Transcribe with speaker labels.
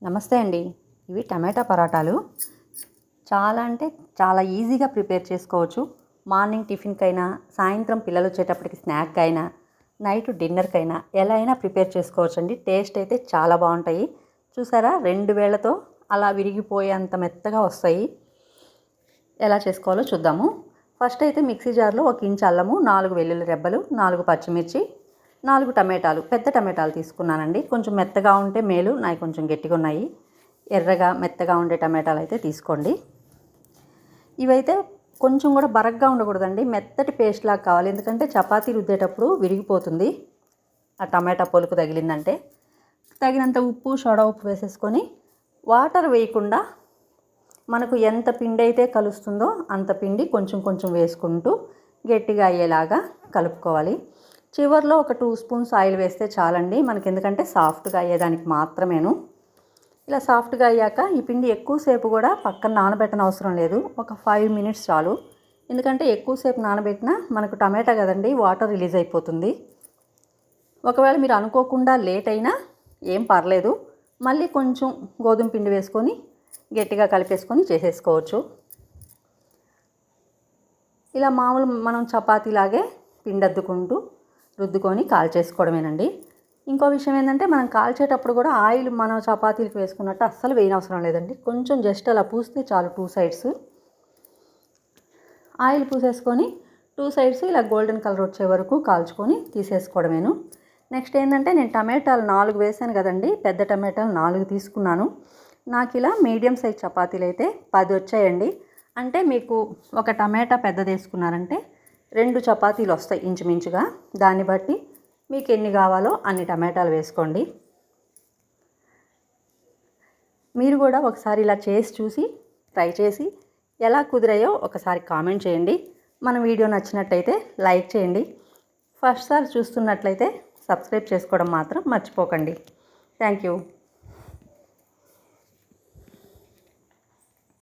Speaker 1: నమస్తే అండి. ఇవి టమాటా పరాటాలు. చాలా అంటే చాలా ఈజీగా ప్రిపేర్ చేసుకోవచ్చు. మార్నింగ్ టిఫిన్‌కైనా, సాయంత్రం పిల్లలు వచ్చేటప్పటికి స్నాక్‌కైనా, నైట్ డిన్నర్‌కైనా ఎలా అయినా ప్రిపేర్ చేసుకోవచ్చండి. టేస్ట్ అయితే చాలా బాగుంటాయి. చూసారా 2 వేళ్లతో అలా విరిగిపోయేంత మెత్తగా వస్తాయి. ఎలా చేసుకోవాలో చూద్దాము. ఫస్ట్ అయితే మిక్సీ జార్లో 1 ఇంచ్ అల్లము, 4 వెల్లుల్లి రెబ్బలు, 4 పచ్చిమిర్చి, 4 టమాటాలు, పెద్ద టమాటాలు తీసుకున్నానండి. కొంచెం మెత్తగా ఉంటే మేలు, నాయి కొంచెం గట్టిగా ఉన్నాయి. ఎర్రగా మెత్తగా ఉండే టమాటాలు అయితే తీసుకోండి. ఇవైతే కొంచెం కూడా బరగ్గా ఉండకూడదండి, మెత్తటి పేస్ట్ లాగా కావాలి. ఎందుకంటే చపాతీ రుద్దేటప్పుడు విరిగిపోతుంది ఆ టమాటా పొలుకు తగిలిందంటే. తగినంత ఉప్పు, సోడా ఉప్పు వేసేసుకొని వాటర్ వేయకుండా మనకు ఎంత పిండి అయితే కలుస్తుందో అంత పిండి కొంచెం కొంచెం వేసుకుంటూ గట్టిగా అయ్యేలాగా కలుపుకోవాలి. చివర్లో ఒక 2 స్పూన్స్ ఆయిల్ వేస్తే చాలండి మనకి, ఎందుకంటే సాఫ్ట్గా అయ్యేదానికి మాత్రమేను. ఇలా సాఫ్ట్గా అయ్యాక ఈ పిండి ఎక్కువసేపు కూడా పక్కన నానబెట్టన అవసరం లేదు. ఒక 5 మినిట్స్ చాలు. ఎందుకంటే ఎక్కువసేపు నానబెట్టినా మనకు టమాటా కదండి, వాటర్ రిలీజ్ అయిపోతుంది. ఒకవేళ మీరు అనుకోకుండా లేట్ అయినా ఏం పర్లేదు, మళ్ళీ కొంచెం గోధుమ పిండి వేసుకొని గట్టిగా కలిపేసుకొని చేసేసుకోవచ్చు. ఇలా మామూలు మనం చపాతీలాగే పిండి అద్దుకుంటూ రుద్దుకొని కాల్చేసుకోవడమేనండి. ఇంకో విషయం ఏంటంటే, మనం కాల్చేటప్పుడు కూడా ఆయిల్ మనం చపాతీలకు వేసుకున్నట్టు అస్సలు వేయనవసరం లేదండి. కొంచెం జస్ట్ అలా పూస్తే చాలు. 2 సైడ్స్ ఆయిల్ పూసేసుకొని 2 సైడ్స్ ఇలా గోల్డెన్ కలర్ వచ్చే వరకు కాల్చుకొని తీసేసుకోవడమేను. నెక్స్ట్ ఏంటంటే, నేను టమాటాలు 4 వేసాను కదండి, పెద్ద టమాటాలు 4 తీసుకున్నాను. నాకు ఇలా మీడియం సైజ్ చపాతీలు అయితే 10 వచ్చాయండి. అంటే మీకు ఒక టమాటా పెద్దది వేసుకున్నారంటే 2 చపాతీలు వస్తాయి ఇంచుమించుగా. దాన్ని బట్టి మీకు ఎన్ని కావాలో అన్ని టమాటాలు వేసుకోండి. మీరు కూడా ఒకసారి ఇలా చేసి చూసి ట్రై చేసి ఎలా కుదిరాయో ఒకసారి కామెంట్ చేయండి. మన వీడియో నచ్చినట్టయితే లైక్ చేయండి. ఫస్ట్ సారి చూస్తున్నట్లయితే సబ్స్క్రైబ్ చేసుకోవడం మాత్రం మర్చిపోకండి. Thank you.